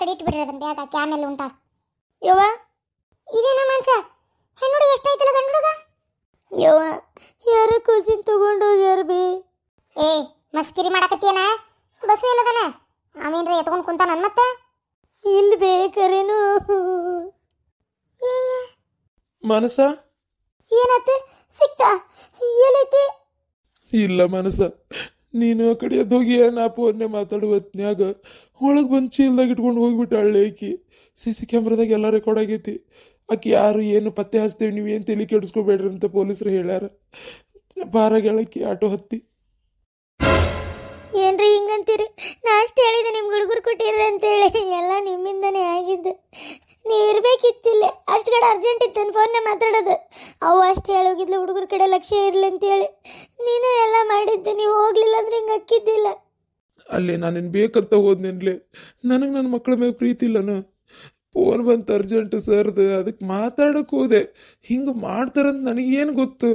ಕಡೆ ಇಟ್ಬಿಡ್ರಿ ಅದನ್ನ ಬ್ಯಾಗ್ ಹಾಕಿ ಆಮೇಲೆ ಉಂಟಾಳ. ಯವ್ವ ಇದೇನ ಮನ್ಸ ಹೆಣ್ಣುಡಿ ಎಷ್ಟಾಯ್ತಲ್ಲ ಗಂಡು ಹುಡುಗ? ಯವ್ವ ಯಾರ ಕೂಸಿನ ತಗೊಂಡೋಗ್ಯಾರ ಬೇ. ಏ ಮಸ್ಕಿರಿ ಮಾಡಕತ್ತೀಯನ? ಬಸ್ಸು ಇಲ್ಲದನ ಅವೇನ್ರ ಎತ್ಕೊಂಡು ಕುಂತಾನ ಮತ್ತೆ? ಇಲ್ಲಿ ಬೇಕರೇನು ಮನಸ ಏನತ್ತೆ ಸಿಕ್ತಾ? ಏನೈತಿ? ಇಲ್ಲ ಮನಸ, ನೀನು ಆ ಕಡೆ ಎದ್ದೋಗಿ ನಾ ಫೋನ್ನೇ ಮಾತಾಡುವತ್ನ್ಯಾಗ ಒಳಗೆ ಬಂದು ಚೀಲ್ದಾಗ ಇಟ್ಕೊಂಡು ಹೋಗ್ಬಿಟ್ಟಾಳೆ ಆಕಿ. CC ಕ್ಯಾಮ್ರಾದಾಗ ಎಲ್ಲ ರೆಕಾರ್ಡ್ ಆಗೈತಿ. ಆಕಿ ಯಾರು ಏನು ಪತ್ತೆ ಹಚ್ತೇವೆ, ನೀವೇನು ತಲೆ ಕೆಡಿಸ್ಕೋಬೇಡ್ರಿ ಅಂತ ಪೊಲೀಸರು ಹೇಳ್ಯಾರ. ಬಾರಾಗಿ ಆಟೋ ಹತ್ತಿ. ಏನ್ರಿ ಹಿಂಗಂತೀರಿ? ನಾ ಅಷ್ಟು ಹೇಳಿದೆ ನಿಮ್ಗೆ ಹುಡುಗರು ಕೊಟ್ಟಿರ್ರಿ ಅಂತೇಳಿ. ಎಲ್ಲ ನಿಮ್ಮಿಂದನೇ ಆಗಿದ್ದು. ನೀವು ಇರ್ಬೇಕಿತ್ತಿಲ್ಲ, ಅಷ್ಟು ಕಡೆ ಅರ್ಜೆಂಟ್ ಇತ್ತು ಫೋನ್ನೇ ಮಾತಾಡೋದು. ಅವು ಅಷ್ಟು ಹೇಳೋಗಿದ್ಲು ಹುಡುಗರ ಕಡೆ ಲಕ್ಷ್ಯ ಇರಲಿ ಅಂತೇಳಿ. ನೀನು ಎಲ್ಲ ಮಾಡಿದ್ದೆ, ನೀವು ಹೋಗ್ಲಿಲ್ಲ ಅಂದ್ರೆ ಹಿಂಗೆ ಅಕ್ಕಿದ್ದಿಲ್ಲ. ಅಲ್ಲಿ ನಾನೇನು ಬೇಕಂತ ಹೋದ್ನಿನ್ಲೆ, ನನಗೆ ನನ್ನ ಮಕ್ಕಳ ಮೇಲೆ ಪ್ರೀತಿ ಇಲ್ಲನ. ಫೋನ್ ಬಂತು ಅರ್ಜೆಂಟ್ ಸರ್ದು, ಅದಕ್ಕೆ ಮಾತಾಡೋಕೆ ಹೋದೆ. ಹಿಂಗೆ ಮಾಡ್ತಾರಂತ ನನಗೇನು ಗೊತ್ತು?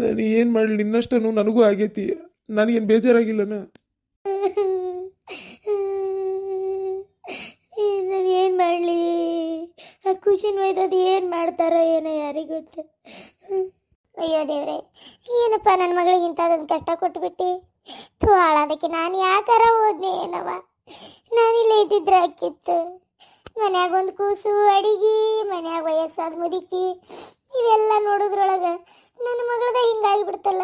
ನಾನು ಏನು ಮಾಡಲಿ? ನಿನ್ನಷ್ಟನು ನನಗೂ ಆಗೈತಿ. ನನಗೇನು ಬೇಜಾರಾಗಿಲ್ಲನ? ನಾನು ಏನು ಮಾಡಲಿ? ಆ ಖುಷಿನ ಒಯ್ದದು ಏನು ಮಾಡ್ತಾರೋ ಏನೋ ಯಾರಿಗೆ ಗೊತ್ತು. ಅಯ್ಯೋ ದೇವ್ರೆ, ಏನಪ್ಪ ನನ್ನ ಮಗಳಿಗೆ ಇಂಥದ್ದೊಂದು ಕಷ್ಟ ಕೊಟ್ಬಿಟ್ಟು. ಹಾಳದಕ್ಕೆ ನಾನು ಯಾಕಾರ ಹೋದ್ನೆ ಏನವ? ನಾನಿಲ್ಲೇ ಇದ್ದಿದ್ರೆ ಅಕ್ಕಿತ್ತು. ಮನ್ಯಾಗ ಒಂದು ಕೂಸು, ಅಡಿಗೆ, ಮನ್ಯಾಗ ವಯಸ್ಸಾದ ಮುದುಕಿ, ಇವೆಲ್ಲ ನೋಡೋದ್ರೊಳಗೆ ನನ್ನ ಮಗಳದ ಹಿಂಗಾಗಿಬಿಡ್ತಲ್ಲ.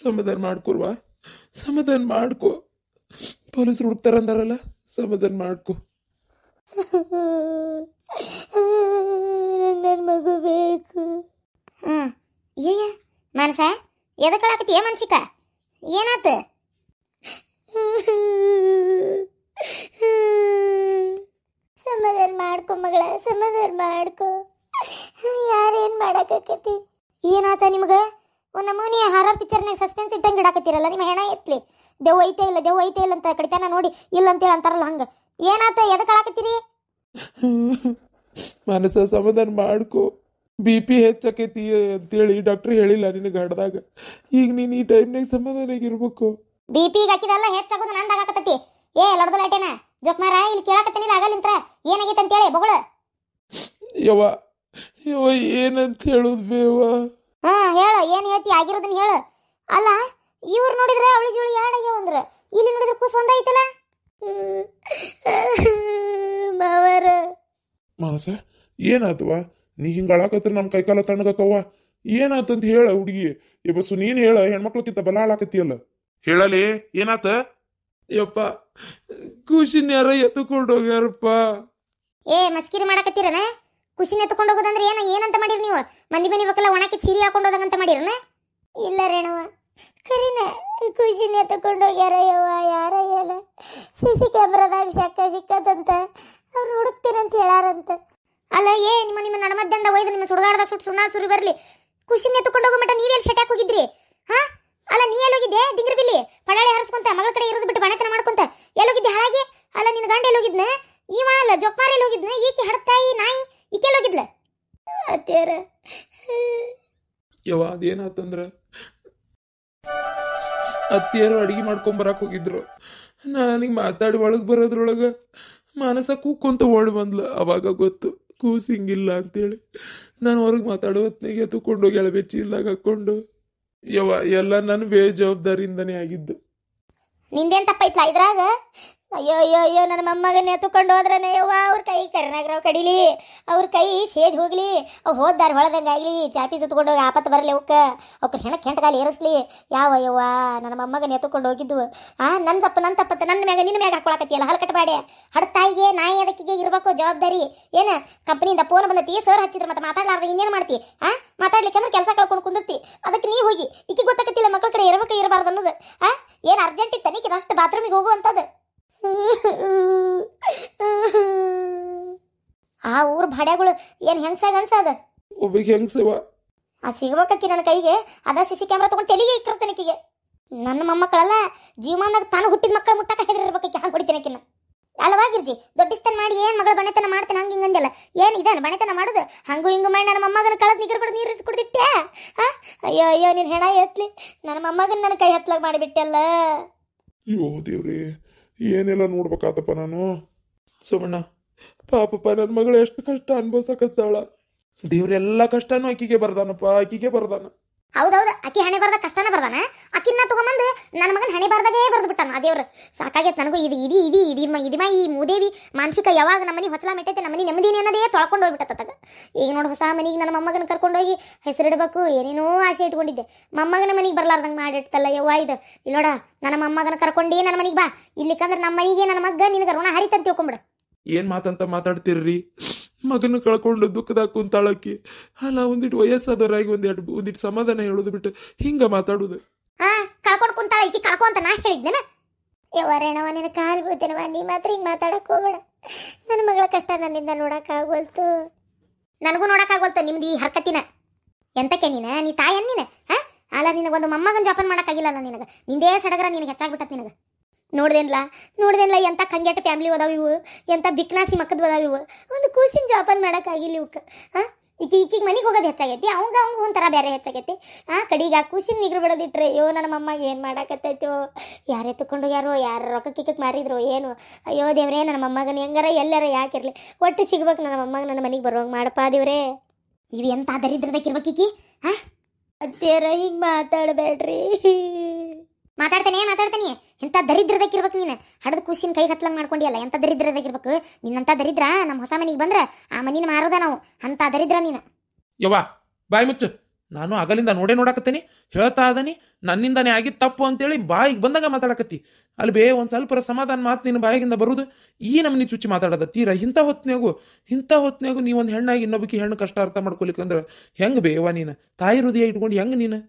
ಸಮಾಧಾನ ಮಾಡ್ಕೊರ್ವಾ, ಸಮಾಧಾನ ಮಾಡ್ಕೊ. ಪೊಲೀಸರು ಹುಡುಕ್ತಾರಂದಾರಲ್ಲ, ಸಮಾಧಾನ ಮಾಡ್ಕೊ. ನನ್ನ ಮಗು ಬೇಕು. ಅಯ್ಯ ಮನಸ ಎದಕ್ಕಳಾಕತಿ? ಮನ್ಸಿಕ ಏನಾತ? ಸಮಾಧಾನ ಮಾಡ್ಕೊ ಮಗಳ, ಸಮಾಧಾನ ಮಾಡ್ಕೊ. ಯಾರೇನು ಮಾಡಾಕತಿ? ಏನಾತ ನಿಮ್ಗೆ? ಒಂದು ನಮೂನಿ ಹಾರರ್ ಪಿಕ್ಚರ್ನಾಗ ಸಸ್ಪೆನ್ಸ್ ಇಟ್ಟಂಗೆ ಇಡಾಕತ್ತೀರಲ್ಲ. ನಿಮ್ಮ ಹೆಣ ಎತ್ಲಿ, ದೆವ್ವ ಐತೆ ಇಲ್ಲ, ದೆವ್ವ ಐತೆ ಇಲ್ಲ ಅಂತ ಕಡಿತಾನ ನೋಡಿ ಇಲ್ಲ ಅಂತೇಳಿ ಅಂತಾರಲ್ಲ ಹಂಗೆ. ಏನಾತ? ಎದಕ್ಕಳಾಕತ್ತೀರಿ? ಮನಸ ಸಮಾಧಾನ ಮಾಡ್ಕೊ. BP ಹೆಚ್ಚಾಕೈತಿ ಅಂತೇಳಿ ಡಾಕ್ಟ್ರ್ ಹೇಳಿಲ್ಲ ನಿನಗೆ ಹಡ್ದಾಗ. ಈಗ ನೀನು ಈ ಟೈಮ್ನಾಗ ಸಮಾಧಾನಾಗಿರ್ಬೇಕು. BP ಹಾಕಿದಲ್ಲ ಹೆಚ್ಚಾಗೋದು ನಂದಾಗತ್ತತಿ. ಏ ಲಡ್ದು ಲಾಟೇನ ಜೋಕ್ಮಾರ ಇಲ್ಲಿ ಕೇಳಾಕತ್ತೇನಿಲ್ಲ ಆಗಲಿಂತ್ರ ಏನಾಗೈತೆ ಅಂತೇಳಿ ಬೊಗಳು. ಯವ್ವ ಯವ್ವ ಏನಂತ ಹೇಳುದು ಬೇವ? ಹೇಳು, ಏನು ಹೇಳ್ತಿ? ಆಗಿರೋದನ್ನ ಹೇಳು. ಅಲ್ಲ ಇವ್ರು ನೋಡಿದ್ರೆ ಅವಳಿ ಜೋಳಿ ಯಾಡಾಗ್ಯಾವ ಅಂದ್ರೆ, ಇಲ್ಲಿ ನೋಡಿದ್ರೆ ಕೂಸು ಒಂದೈತಲ್ಲ. ಮಾವರ ಮನಸ ಏನಾತವ? ನೀ ಹಿಂಗೆ ಅಳಾಕತ್ರ ನಮ್ಮ ಕೈಕಾಲ ತಣ್ಣಗಕ್ಕವ್ವ. ಏನಾತಂತ ಹೇಳ ಹುಡುಗಿ. ಬಸ್ಸು ನೀನು ಹೇಳ, ಹೆಣ್ಮಕ್ಳಕ್ಕಿಂತ ಬಲ ಹಾಳಾಕತ್ತಿಯಲ್ಲ. ಹೇಳಲಿ ಏನಾತ? ಯಪ್ಪ ಖುಷಿನ ಯಾರ ಎತ್ತುಕೊಂಡು ಹೋಗ್ಯಾರಪ್ಪ. ಏ ಮಸ್ಕಿರಿ ಮಾಡಕತ್ತೀರನ? ಖುಷಿನ ಎತ್ಕೊಂಡು ಹೋಗೋದಂದ್ರೆ ಏನಂತ ಮಾಡಿರಿ ನೀವು? ಮಂದಿ ಮನೆ ಬೇಕಲ್ಲ ಒಣಕ್ಕೆ ಸೀರೆ ಹಾಕೊಂಡು ಹೋದಂಗಂತ ಮಾಡಿರನ? ಇಲ್ಲ ರೇಣವ, ಕರೀನ ಖುಷಿನ ಎತ್ಕೊಂಡು ಹೋಗ್ಯಾರ ಯವ್ವ. ಯಾರ ಹೇಳ? CC ಕ್ಯಾಮ್ರಾದಾಗ ಸಿಕ್ಕದಂತ ಅವ್ರು ಹುಡುಕ್ತೀರಂತ ಹೇಳಾರಂತ. ಅಲ್ಲ ನಿಮ್ಮ ನಡಮದ್ದಂದ ಒಯ್ದು ನಿಮ್ಮ ಸುಡುಗಾಡ್ದಾಗ ಸುಣ್ಣ ಸುರಿ ಬರಲಿ. ಖುಷಿನ ಎತ್ಕೊಂಡು ಹೋಗೋ ಮಟ್ಟ ನೀವೆಲ್ಲಿ ಶಟ್ಯಾಕ್ ಹೋಗಿದ್ರಿ? ಅಲ್ಲ ನೀ ಎಲ್ಲೋಗಿದ್ದೆ? ಡಿಂಗ್ರಿ ಬಿಲ್ಲಿ ಪಡಾಳಿ ಹರಿಸ್ಕೊಂತ ಮಗಳ ಕಡೆ ಇರೋದು ಬಿಟ್ಟು ಬಣತನ ಮಾಡ್ಕೊಂತ ಎಲ್ಲೋಗಿದ್ದೆ ಹಾಳಾಗಿ? ಅಲ್ಲ ನಿನ್ನ ಗಂಡ ಎಲ್ಲೋಗಿದ್ನ? ಈ ಮಾಡಲ್ಲ ಜೊಕ್ಮಾರ ಎಲ್ಲೋಗಿದ್ನ? ಈಕಿ ಹಡತಾಯಿ ನಾಯಿ ಈಕೆಲ್ಲೋಗಿದ್ಲ? ಅತ್ತೇರ ಯವ್ವ ಅದೇನಾತಂದ್ರ ಅತ್ತಿಯರು ಅಡಿಗೆ ಮಾಡ್ಕೊಂಬರಕ್ಕೆ ಹೋಗಿದ್ರು. ನನಗೆ ಮಾತಾಡಿ ಒಳಗೆ ಬರೋದ್ರೊಳಗೆ ಮನಸ ಕೂಕೊಂತ ಓಡಿ ಬಂದ್ಲು. ಅವಾಗ ಗೊತ್ತು ಕೂಸು ಹಿಂಗಿಲ್ಲ ಅಂತೇಳಿ. ನಾನು ಹೊರಗೆ ಮಾತಾಡೋ ಹೊತ್ನಾಗೆ ಎತ್ತುಕೊಂಡೋಗಿ ಎಳಬೆಚ್ಚಿ ಇಲ್ದಾಗ ಹಾಕ್ಕೊಂಡು. ಯವ್ವ ಎಲ್ಲ ನನ್ನ ಬೇಜವಾಬ್ದಾರಿಯಿಂದನೇ ಆಗಿದ್ದು. ನಿಂದೇನ್ ತಪ್ಪೈತ್ಲ ಇದ್ರಾಗ? ಅಯ್ಯೋ ಅಯ್ಯೋ ಅಯ್ಯೋ ನನ್ನ ಮೊಮ್ಮಗನ ಎತ್ತುಕೊಂಡು ಹೋದ್ರನೇ ಯವ್ವ. ಅವ್ರ ಕೈ ಕರ್ನಾಗ್ರವ್ ಕಡಿಲಿ, ಅವ್ರ ಕೈ ಸೇದ್ ಹೋಗ್ಲಿ, ಅವು ಹೋದಾರ ಹೊಳದಂಗೆ ಆಗಲಿ, ಚಾಪಿ ಸುತ್ಕೊಂಡು ಹೋಗಿ ಆಪತ್ತು ಬರಲಿ ಅವ್ಕ ಹೆಣ ಕೆಂಟಗಾಲಿ ಏರಿಸ್ಲಿ. ಯಾವ ಯವ್ವ ನನ್ನ ಮೊಮ್ಮಗನ ಎತ್ತುಕೊಂಡು ಹೋಗಿದ್ದು? ನನ್ನ ತಪ್ಪತ್ತ ನನ್ನ ಮ್ಯಾಗ ನಿನ್ನ ಮ್ಯಾಗ ಹಾಕೊಳಕತ್ತಿಯಲ್ಲ ಹಲ್ಕಟ್ಟ ಹಡತಾಯಿಗೆ ನಾಯಿ ಅದಕ್ಕಿಗೆ ಇರಬೇಕು ಜವಾಬ್ದಾರಿ. ಏನು ಕಂಪ್ನಿಯಿಂದ ಫೋನ್ ಬಂದತಿ, ಸರ್ ಹಚ್ಚಿದ್ರೆ ಮತ್ತೆ ಮಾತಾಡ್ಲಾರ್ದ ಇನ್ನೇನು ಮಾಡ್ತಿ? ಮಾತಾಡ್ಲಿಕ್ಕೆ ಅಂದ್ರೆ ಕೆಲಸ ಕಳ್ಕೊಂಡು ಕುಂದಿರ್ತಿ. ಅದಕ್ಕೆ ನೀ ಹೋಗಿ ಈಕಿ ಗೊತ್ತಾಗತ್ತಿಲ್ಲ ಮಕ್ಕಳ ಕಡೆ ಇರಬೇಕು ಇರಬಾರ್ದು ಅನ್ನೋದು. ಏನು ಅರ್ಜೆಂಟ್ ಇತ್ತ ನೀಕಿದ ಅಷ್ಟು ಬಾತ್ರೂಮಿಗೆ ಹೋಗುವಂಥದ್ದು? ಆ ಊರ್ ಭಾಡ್ಯಾಗಳು ಏನು ಹೆಂಗ್ಸಾಗ ಅನ್ಸದ? ಒಬ್ಬ ಹೆಂಗ್ಸವ ಅದು ಸಿಗ್ಬೇಕಿ ನನ್ನ ಕೈಗೆ. ಅದ CC ಕ್ಯಾಮ್ರಾ ತಗೊಂಡು ತೆಲಿಗೆ ಇಕ್ಕರ್ಸ್ತೇನೆ ಆಕಿಗೆ. ನನ್ನ ಮೊಮ್ಮಕ್ಕಳಲ್ಲ ಜೀವಮಾನದಾಗ ತಾನು ಹುಟ್ಟಿದ ಮಕ್ಕಳು ಮುಟ್ಟಕ್ಕೆ ಹೆದರಿರ್ಬೇಕಿ. ಹಂಗೆ ಹೊಡಿತೇನೆ ಆಕಿನ. ಅಲ್ಲವಾಗಿರ್ಜಿ ದೊಡ್ಡಿಸ್ತನ ಮಾಡಿ ಏನು ಮಗಳು ಬಣೆತನ ಮಾಡ್ತೇನೆ ಹಂಗೆ ಹಿಂಗಂದೆಲ್ಲ ಏನು ಇದಾನ ಬಣೆತನ ಮಾಡೋದು? ಹಂಗೂ ಹಿಂಗೆ ಮಾಡಿ ನನ್ನ ಮೊಮ್ಮಗನ ಕಳೆದು ನಿಗರ್ ಬಿಡು ನೀರು ಇಟ್ಟು ಕುಡ್ದಿಟ್ಟೆ. ಅಯ್ಯೋ ಅಯ್ಯೋ ನೀನು ಹೆಣ ಎತ್ಲಿ, ನನ್ನ ಮೊಮ್ಮಗನ ನನ್ನ ಕೈ ಹತ್ಲಾಗ ಮಾಡಿಬಿಟ್ಟೆಲ್ಲ. ಅಯ್ಯೋ ದೇವ್ರಿ, ಏನೆಲ್ಲ ನೋಡ್ಬೇಕಾತಪ್ಪ ನಾನು. ಸೋಮಣ್ಣ, ಪಾಪಪ್ಪ ನನ್ನ ಮಗಳು ಎಷ್ಟು ಕಷ್ಟ ಅನ್ಭವಿಸಕತ್ತಾಳ. ದೇವ್ರೆಲ್ಲ ಕಷ್ಟನೂ ಆಕಿಗೆ ಬರ್ದಾನಪ್ಪ, ಆಕಿಗೆ ಬರ್ದಾನ. ಹೌದೌದು, ಅಕ್ಕಿ ಹಣೆ ಬರ್ದ ಕಷ್ಟನ ಬರ್ದಾನ. ಅಕ್ಕಿನ ತಗೊಂಬಂದು ನನ್ನ ಮಗನ ಹಣೆ ಬರ್ದಾಗೇ ಬರ್ದು ಬಿಟ್ಟಾನ ಆ ದೇವ್ರು. ಸಾಕಾಗೈತೆ ನನಗೂ. ಇದಿಮ ಈ ಮೂದೇವಿ ಮಾನಸಿಕ ಯಾವಾಗ ನಮ್ಮನೆ ಹೊಸಲ ಮೆಟ್ಟೈತೆ, ನಮ್ಮನೆ ನೆಮ್ಮದಿನೇ ಅನ್ನೋದೇ ತೊಳ್ಕೊಂಡು ಹೋಗ್ಬಿಟ್ಟತ್ತಗ. ಈಗ ನೋಡಿ ಹೊಸ ಮನೆಗೆ ನನ್ನ ಮೊಮ್ಮಗನ ಕರ್ಕೊಂಡೋಗಿ ಹೆಸರಿಡಬೇಕು ಏನೇನೋ ಆಸೆ ಇಟ್ಕೊಂಡಿದ್ದೆ. ಮೊಮ್ಮಗನ ಮನೆಗೆ ಬರ್ಲಾರ್ದಂಗೆ ಮಾಡಿಡ್ತಲ್ಲ ಯವ್ವ ಇದು. ಇಲ್ಲೋಡ, ನನ್ನ ಮೊಮ್ಮಗನ ಕರ್ಕೊಂಡು ನನ್ನ ಮನೆಗೆ ಬಾ. ಇಲ್ಲಿಕಂದ್ರೆ ನಮ್ಮ ಮನೆಗೆ ನನ್ನ ಮಗ್ಗ ನಿನಗೆ ಋಣ ಹರಿತಂತ ತಿಳ್ಕೊಂಬಿಡ. ಏನ್ ಮಾತಂತ ಮಾತಾಡ್ತಿರ್ರಿ? ಮಗನ ಕಳ್ಕೊಂಡು ದುಃಖದಾಗ ಕುಂತಾಳಕ್ಕಿ. ಅಲ್ಲ, ಒಂದಿಟ್ಟು ವಯಸ್ಸಾದವರಾಗಿ ಒಂದಿಟ್ಟು ಸಮಾಧಾನ ಹೇಳೋದು ಬಿಟ್ಟು ಹಿಂಗ ಮಾತಾಡುದು. ಕಳ್ಕೊಂಡು ಕುಂತಾಳ ಈಕಿ, ಕಳ್ಕೊ ಅಂತ ನಾ ಹೇಳಿದ್ದೇನ? ರೇಣವ, ನಿನ್ನ ಕಾಲು ಬೀಳ್ತೇನವ, ನೀ ಮಾತ್ರ ಹಿಂಗೆ ಮಾತಾಡಕ್ ಹೋಗ್ಬೇಡ. ನನ್ನ ಮಗಳ ಕಷ್ಟ ನನ್ನಿಂದ ನೋಡಕ್ಕಾಗೋಲ್ತು. ನನಗೂ ನೋಡಕ್ಕಾಗೋಲ್ತು ನಿಮ್ದು ಈ ಹರ್ಕತಿನ. ಎಂತಕ್ಕೆ ನೀ ತಾಯಿ ನೀನು? ಅಲ್ಲ, ನಿನಗೊಂದು ಮೊಮ್ಮಗನ ಜೋಪಾನ ಮಾಡೋಕ್ಕಾಗಿಲ್ಲಲ್ಲ ನಿನಗೆ. ನಿಂದೇ ಸಡಗರ ನಿನಗೆ ಹೆಚ್ಚಾಗ್ಬಿಟ್ಟತ್ ನಿನಗೆ. ನೋಡ್ದೇನ್ಲ ಎಂಥ ಕಂಗೆಟ್ಟ ಫ್ಯಾಮಿಲಿ ಓದಾವ ಇವು, ಎಂಥ ಬಿಕ್ನಾಸಿ ಮಕ್ಕದ ಓದಾವ ಇವು. ಒಂದು ಕೂಸಿನ ಜೋಪಾನ ಮಾಡೋಕ್ಕಾಗಿಲ್ಲ ಇವಕ್ಕೆ. ಈಕಿಗೆ ಮನೆಗೆ ಹೋಗೋದು ಹೆಚ್ಚಾಗೈತಿ, ಅವಂಗ ಒಂಥರ ಬೇರೆ ಹೆಚ್ಚಾಗೈತಿ. ಕಡೆಗೆ ಆ ಕೂಸಿನ ನಿಗ್ರು ಬಿಡೋದಿಟ್ರೆ ಅಯ್ಯೋ ನನ್ನ ಮೊಮ್ಮಗೆ ಏನು ಮಾಡಾಕತ್ತೈತೋ, ಯಾರೇ ತಗೊಂಡು ಯಾರು ರೊಕ್ಕ ಕಿಕ್ಕಕ್ಕೆ ಮಾರಿದ್ರು ಏನು. ಅಯ್ಯೋ ದೇವ್ರೇ, ನನ್ನ ಮೊಮ್ಮಗನ ಹೆಂಗಾರ ಎಲ್ಲಾರ ಯಾಕಿರಲಿ ಒಟ್ಟು ಸಿಗ್ಬೇಕು. ನನ್ನ ಮೊಮ್ಮಗ ನನ್ನ ಮನೆಗೆ ಬರೋಂಗೆ ಮಾಡಪ್ಪ ದೇವ್ರೇ. ಇವು ಎಂಥ ದರಿದ್ರದಕ್ಕಿರ್ಬೇಕೀಕಿ. ಅತ್ತೇರ ಹಿಂಗೆ ಮಾತಾಡಬೇಡ್ರಿ. ಮಾತಾಡ್ತಾನೆ ಎಂಥ ದರಿದ್ರದಕ್ಕಿರ್ಬೇಕು ನೀನು. ಹಡದ ಖುಷಿನ ಕೈ ಹತ್ಲಂಗೆ ಮಾಡ್ಕೊಂಡಿಯಲ್ಲ, ಎಂಥ ದರಿದ್ರದಕ್ಕಿರ್ಬೇಕು. ನಿನ್ನಂಥ ದರಿದ್ರ ನಮ್ಮ ಹೊಸ ಮನೆಗೆ ಬಂದ್ರೆ ಆ ಮನಿನ ಮಾರೋದ ನಾವು. ಅಂಥ ದರಿದ್ರ ನೀನು. ಯವ್ವ, ಬಾಯಿ ಮುಚ್ಚು. ನಾನು ಅಗಲಿಂದ ನೋಡಾಕತ್ತೀನಿ, ಹೇಳ್ತಾ ಅದನಿ ನನ್ನಿಂದಾನೇ ಆಗಿದ್ದು ತಪ್ಪು ಅಂತೇಳಿ ಬಾಯಿಗೆ ಬಂದಾಗ ಮಾತಾಡಕತ್ತಿ. ಅಲ್ಲಿ ಬೇ ಒಂದು ಸ್ವಲ್ಪ ಸಮಾಧಾನ ಮಾತು ನಿನ್ನ ಬಾಯಿಗಿಂದ ಬರುದು ಈ ನಮ್ಮನಿ ಚುಚ್ಚಿ ಮಾತಾಡೋದ ತೀರ. ಇಂಥ ಹೊತ್ನ್ಯಾಗು ನೀವೊಂದು ಹೆಣ್ಣಾಗಿ ಇನ್ನೊಬ್ಬಕಿ ಹೆಣ್ಣು ಕಷ್ಟ ಅರ್ಥ ಮಾಡ್ಕೊಲಿಕ್ಕಂದ್ರೆ ಹೆಂಗೆ ಬೇವ ನೀನು? ತಾಯಿ ಹೃದಯ ಇಟ್ಕೊಂಡು ಹೆಂಗೆ ನೀನು?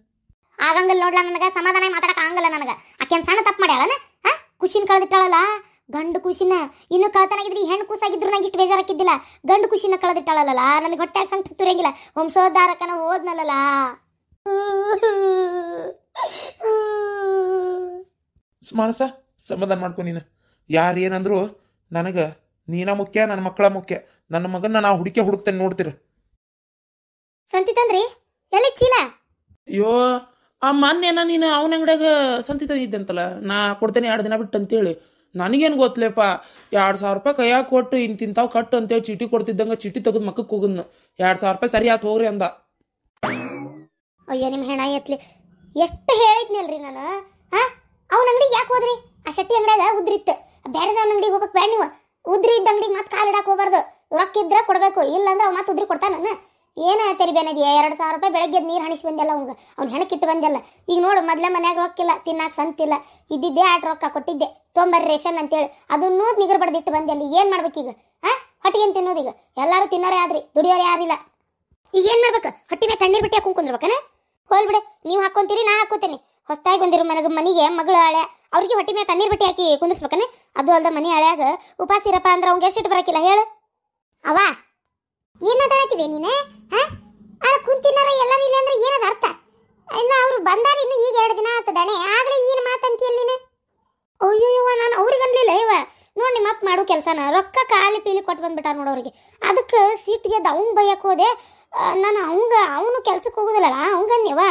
ಆಗಂಗಲ್ ನೋಡ್ಲ, ನನಗೆ ಸಮಾಧಾನ ಮಾತಾಡಕ್ ಆಗಲ್ಲ. ನನಗೆ ಆಕೆನ್ ಸಣ್ಣ ತಪ್ಪು ಮಾಡ್ಯಾಳನ? ಖುಷಿನ ಕಳೆದಿಟ್ಟಾಳಲ್ಲ, ಗಂಡು ಖುಷಿನ. ಇನ್ನು ಕಳ್ತನಾಗಿದ್ರೆ ಈ ಹೆಣ್ಣು ಕೂಸಾಗಿದ್ರು ನಂಗೆ ಇಷ್ಟು ಬೇಜಾರಾಕಿದ್ದಿಲ್ಲ. ಗಂಡು ಖುಷಿನ ಕಳೆದಿಟ್ಟಾಳಲ್ಲ, ನನಗೆ ಹೊಟ್ಟೆ ಸಂಕಟ ತುರಿಯಂಗಿಲ್ಲ. ವಂಶೋದ್ಧಾರಕನ ಓದ್ನಲ್ಲ. ಮಾನಸ, ಸಮಾಧಾನ ಮಾಡ್ಕೊ ನೀನು. ಯಾರು ಏನಂದ್ರು ನನಗೆ ನೀನ ಮುಖ್ಯ, ನನ್ನ ಮಕ್ಕಳ ಮುಖ್ಯ. ನನ್ನ ಮಗನ ನಾವು ಹುಡುಕ್ತೇನೆ, ನೋಡ್ತೀರ. ಸಂತಿ ತಂದ್ರಿ? ಎಲ್ಲಿ ಚೀಲ? ಅಯ್ಯೋ, ಆ ಮೊನ್ನೆನ ನೀನು ಅವನ ಅಂಗಡಿಯಾಗ ಸಂತಿ ತಂದಿದ್ದಂತಲ್ಲ, ನಾ ಕೊಡ್ತೇನೆ 2 ದಿನ ಬಿಟ್ಟು ಅಂತೇಳಿ. ನನಗೇನು ಗೊತ್ತಲೇಪ್ಪ, 2,000 ರೂಪಾಯಿ ಕೈಯಾಗ ಕೊಟ್ಟು ಇಂತಿಂತಾವ್ ಕಟ್ಟು ಅಂತೇಳಿ ಚೀಟಿ ಕೊಡ್ತಿದ್ದಂಗೆ ಚೀಟಿ ತೆಗೆದು ಮಕ್ಕಕ್ಕೆ ಹೋಗುದ್ನು. 2,000 ರೂಪಾಯಿ ಸರಿ ಆತು ಹೋಗ್ರಿ ಅಂದ. ಅಯ್ಯೋ ನಿಮ್ಮ ಹೆಣ ಎತ್ಲಿ, ಎಷ್ಟು ಹೇಳಿದ್ನಲ್ರಿ ನಾನು. ಅವನ ಅಂಗಡಿಗೆ ಯಾಕೆ ಹೋದ್ರಿ? ಆ ಶೆಟ್ಟಿ ಅಂಗಡಿಯಾಗ ಉದ್ರಿತ್ತು. ಬೇರೆದವನ ಅಂಗಡಿಗೆ ಹೋಗ್ಬೇಕು ಬೇಡ ನೀವು. ಉದ್ರಿ ಇದ್ದ ಅಂಗಡಿಗೆ ಮತ್ತೆ ಕಾಲು ಇಡಕ್ಕೆ ಹೋಗ್ಬಾರ್ದು. ರೊಕ್ಕ ಇದ್ರೆ ಕೊಡಬೇಕು, ಇಲ್ಲಾಂದ್ರೆ ಅವ್ ಮತ್ತೆ ಉದ್ರಿ ಕೊಡ್ತಾನ. ಏನು ತೆರಿಬೇನದಿ? 2,000 ರೂಪಾಯಿ ಬೆಳಗ್ಗೆ ನೀರು ಹಣಿಸಿ ಬಂದಲ್ಲ ಅವ್ನು ಹೆಣಕ್ಕಿಟ್ಟು ಬಂದಲ್ಲ. ಈಗ ನೋಡು, ಮೊದಲೇ ಮನ್ಯಾಗ ರೊಕ್ಕಿಲ್ಲ, ತಿನ್ನಾಕ ಸಂತಿಲ್ಲ. ಇದ್ದಿದ್ದೆ 8 ರೊಕ್ಕ ಕೊಟ್ಟಿದ್ದೆ, ತೊಂಬರ್ರಿ ರೇಷನ್ ಅಂತೇಳಿ. ಅದನ್ನೂ ನಿಗರ್ ಬಡ್ದಿಟ್ಟು ಬಂದಲ್ಲಿ ಏನು ಮಾಡ್ಬೇಕೀಗ? ಹೊಟ್ಟಿಗೇನು ತಿನ್ನೋದೀಗ? ಎಲ್ಲರೂ ತಿನ್ನೋರೇ ಆದ್ರಿ, ದುಡಿಯೋರೇ ಯಾರಿಲ್ಲ. ಈಗ ಏನು ಮಾಡ್ಬೇಕು? ಹೊಟ್ಟಿ ಮೇಲೆ ತಣ್ಣೀರು ಬಿಟ್ಟು ಹಾಕೊಂಡು ಕುಂದ್ರಬೇಕನ? ಹೋಲ್ ಬಿಡು, ನೀವು ಹಾಕೊಂತೀರಿ, ನಾ ಹಾಕೋತೀನಿ. ಹೊಸದಾಗಿ ಬಂದಿರೋ ಮನೆಗೆ ಮಗಳು ಹಳೆ, ಅವ್ರಿಗೆ ಹೊಟ್ಟಿ ಮೇಲೆ ತಣ್ಣೀರು ಬಿಟ್ಟು ಹಾಕಿ ಕುಂದಿಸ್ಬೇಕನ? ಅದು ಅಲ್ದ ಮನೆ ಹಳ್ಯಾಗ ಉಪಾಸ ಇರಪ್ಪ ಅಂದ್ರೆ ಅವ್ಗೆ ಎಷ್ಟು ಬರಕಿಲ್ಲ ಹೇಳು. ಅವ ಏನ್ ಮಾತಾಡತ್ತೀವಿ ನೀನು? ಕುಂತಿನಾರ ಎಲ್ಲರೂ ಇಲ್ಲ ಅಂದ್ರೆ ಏನದ ಅರ್ಥ? ಇನ್ನು ಅವ್ರು ಬಂದಾರ, ಇನ್ನು ಈಗ 2 ದಿನ ಆತದಾನೆ, ಆಗ್ಲೇ ಏನು ಮಾತಂತೀಯಲ್ಲ ನೀನು? ಅಯ್ಯೋಯ್ಯವ, ನಾನು ಅವ್ರಿಗೆ ಅನ್ಲಿಲ್ಲ. ಇವ ನೋಡಿ, ನಿಮ್ಮ ಅಪ್ಪ ಮಾಡೋ ಕೆಲಸನ ರೊಕ್ಕ ಕಾಲಿ ಪೀಲಿ ಕೊಟ್ಟು ಬಂದ್ಬಿಟ್ಟಾರ ನೋಡೋರಿಗೆ. ಅದಕ್ಕೆ ಸಿಟ್ಟಿಗೆ ಅವ್ನು ಬೈಯಕ್ಕೆ ಹೋದೆ ನಾನು. ಅವನು ಕೆಲ್ಸಕ್ಕೆ ಹೋಗೋದಿಲ್ಲಲ್ಲ, ಅವಂಗನ್ಯವ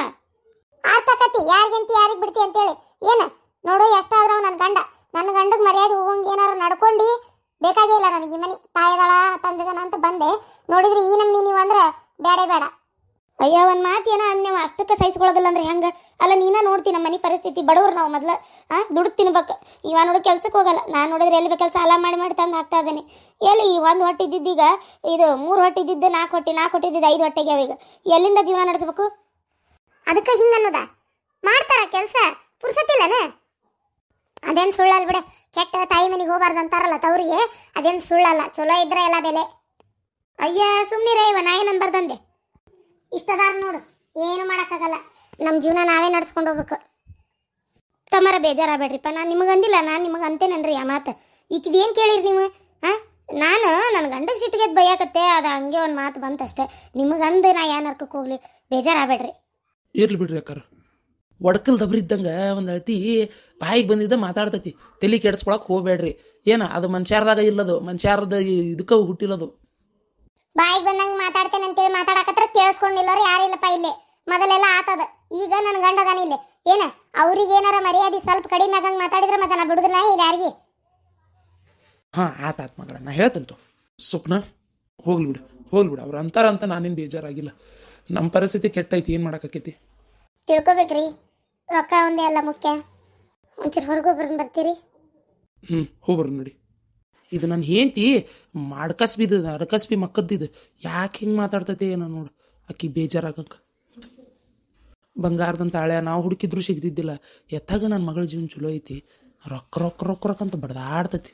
ಆರ್ತಕತಿ. ಯಾರಿಗಂತ ಯಾರಿಗೆ ಬಿಡ್ತಿ ಅಂತೇಳಿ ಏನು ನೋಡು. ಎಷ್ಟಾದ್ರೂ ನನ್ನ ಗಂಡಗೆ ಮರ್ಯಾದೆ ಹೋಗಂಗೆ ಏನಾರು ನಡ್ಕೊಂಡು ಬೇಕಾಗೇ ಇಲ್ಲ ನನಗೆ. ಈ ಮನೆ ತಾಯಿದಾಳ ತಂದಿದಾನ ಅಂತ ಬಂದೆ. ನೋಡಿದ್ರೆ ಈ ನಮ್ನಿ ನೀವು ಅಂದ್ರೆ ಬೇಡ. ಅಯ್ಯೋ, ಒಂದು ಮಾತು ಏನೋ ಅಂದ್ಯವ, ಅಷ್ಟಕ್ಕೆ ಸಹಿಸ್ಕೊಳ್ಳೋದಿಲ್ಲ ಅಂದ್ರೆ ಹೆಂಗೆ? ಅಲ್ಲ, ನೀನ ನೋಡ್ತೀನಿ ನಮ್ಮ ಮನೆ ಪರಿಸ್ಥಿತಿ. ಬಡವ್ರು ನಾವು ಮೊದಲು ದುಡ್ಡು ತಿನ್ಬೇಕು. ಇವ ನೋಡಿ ಕೆಲ್ಸಕ್ಕೆ ಹೋಗಲ್ಲ. ನಾನು ನೋಡಿದ್ರೆ ಎಲ್ಲಿ ಬೇಕು ಕೆಲಸ ಸಾಲ ಮಾಡಿ ತಂದು ಹಾಕ್ತಾ ಇದ್ದೇನೆ. ಎಲ್ಲಿ 1 ಹೊಟ್ಟೆ ಇದ್ದಿದ್ದೀಗ ಇದು 3 ಹೊಟ್ಟೆ ಇದ್ದಿದ್ದು 4 ಹೊಟ್ಟೆ, 4 ಹೊಟ್ಟೆ ಇದ್ದಿದ್ದು 5 ಹೊಟ್ಟೆಗೆ ಈಗ ಎಲ್ಲಿಂದ ಜೀವನ ನಡೆಸ್ಬೇಕು? ಅದಕ್ಕೆ ಹಿಂಗೆ ಅನ್ನೋದ ಮಾಡ್ತಾರ ಕೆಲಸ, ಪುರ್ಸತ್ತಿಲ್ಲನ? ಅದೇನು ಸುಳ್ಳಲ್ಲ ಬಿಡ. ಕೆಟ್ಟ ತಾಯಿ ಮನೆಗೆ ಹೋಗಬಾರ್ದು ಅಂತಾರಲ್ಲ ತವ್ರಿಗೆ, ಅದೇನು ಸುಳ್ಳಲ್ಲ. ಚಲೋ ಇದ್ರೆ ಎಲ್ಲ ಬೆಲೆ. ಅಯ್ಯ ಸುಮ್ಮನಿರೇ, ಇವ ನಾ ಏನು ಅನ್ಬಾರ್ದಂದೆ. ಇಷ್ಟದಾರ ನೋಡು, ಏನು ಮಾಡೋಕ್ಕಾಗಲ್ಲ. ನಮ್ಮ ಜೀವನ ನಾವೇ ನಡ್ಸ್ಕೊಂಡು ಹೋಗ್ಬೇಕು. ತಮ್ಮರ ಬೇಜಾರಾಗಬೇಡ್ರಿಪ್ಪ, ನಾನು ನಿಮಗೆ ಅಂದಿಲ್ಲ, ನಾನು ನಿಮಗೆ ಅಂತೇನನ್ರಿ ಆ ಮಾತು. ಈಕಿದೇನು ಕೇಳಿರಿ ನೀವು? ನಾನು ನನ್ನ ಗಂಡಗೆ ಸಿಟ್ಟಿಗೆ ಬೈಯಾಕತ್ತೆ, ಅದು ಹಂಗೆ ಒಂದು ಮಾತು ಬಂತಷ್ಟೇ. ನಿಮಗಂದು ನಾ ಏನು ಅರ್ಕಕ್ಕೆ ಹೋಗ್ಲಿ, ಬೇಜಾರಾಗಬೇಡ್ರಿ. ಇರ್ಲಿ ಬಿಡ್ರಿ ಅಕ್ಕಾರ, ಒಡಕಲ್ ದಬ್ರಿದ್ದಂಗೆ ಒಂದು ಅಳ್ತಿ ಬಾಯಿಗೆ ಬಂದಿದ್ದ ಮಾತಾಡ್ತೈತಿ. ತಲೆ ಕೆಡಿಸ್ಕೊಳಕ್ಕೆ ಹೋಗ್ಬೇಡ್ರಿ. ಏನ ಅದು ಮನುಷ್ಯರದಾಗ ಇಲ್ಲದು, ಮನುಷ್ಯರದ ಇದಕ್ಕೆ ಹುಟ್ಟಿಲ್ಲದು. ಬಾಯಿಗೆ ಬಂದಂಗೆ ಮಾತಾಡ್ತೇನೆ ಅಂತೇಳಿ ಮಾತಾಡಕತ್ರ ಕೇಳಿಸ್ಕೊಂಡಿಲ್ಲವ್ರು ಯಾರಿಲ್ಲಪ್ಪ ಇಲ್ಲೇ. ಮೊದಲೆಲ್ಲ ಆತದ, ಈಗ ನನ್ನ ಗಂಡ ಅದಾನ ಇಲ್ಲೇ. ಏನ ಅವ್ರಿಗೆ ಏನಾರ ಮರ್ಯಾದೆ ಸ್ವಲ್ಪ ಕಡಿಮೆ ಆಗಂಗ್ ಮಾತಾಡಿದ್ರೆ ಮತ್ತೆ ನಾ ಬಿಡುದಿಲ್ಲ ಇಲ್ಲ ಯಾರಿಗೆ. ಹಾಂ ಆತಾತ್ ಮಗಳ, ನಾ ಹೇಳ್ತಂತು. ಸ್ವಪ್ನ ಹೋಗ್ಲಿ ಬಿಡು ಅವ್ರು ಅಂತಾರ ಅಂತ ನಾನೇನು ಬೇಜಾರಾಗಿಲ್ಲ. ನಮ್ಮ ಪರಿಸ್ಥಿತಿ ಕೆಟ್ಟೈತಿ, ಏನು ಮಾಡೋಕ್ಕಾಕೈತಿ. ತಿಳ್ಕೊಬೇಕ್ರಿ, ರೊಕ್ಕ ಒಂದೇ ಅಲ್ಲ ಮುಖ್ಯ. ಒಂಚೂರು ಹೊರಗೊಬ್ಬರನ್ನ ಬರ್ತೀರಿ? ಹೋಗ್ಬರ್ರಿ ನೋಡಿ. ಇದು ನನ್ನ ಹೆಂಡ್ತಿ ಮಾಡ್ಕಸ್ಬಿದ್ದು ಅಡಕಸ್ಬಿ ಮಕ್ಕದ್ದಿದ್ದು ಯಾಕೆ ಹಿಂಗೆ ಮಾತಾಡ್ತೈತೆ ಏನೋ ನೋಡು. ಅಕ್ಕಿ ಬೇಜಾರಾಗಕ್ಕೆ ಬಂಗಾರದಂತ ಹಳೆ ನಾವು ಹುಡುಕಿದ್ರು ಸಿಗ್ದಿದ್ದಿಲ್ಲ. ಎತ್ತಾಗ ನನ್ನ ಮಗಳ ಜೀವನ ಚಲೋ ಐತಿ. ರೊಕ್ಕ ರೊಕ್ಕ ರೊಕ್ಕ ರೊಕ್ಕ ಅಂತ ಬಡ್ದಾಡ್ತೈತಿ.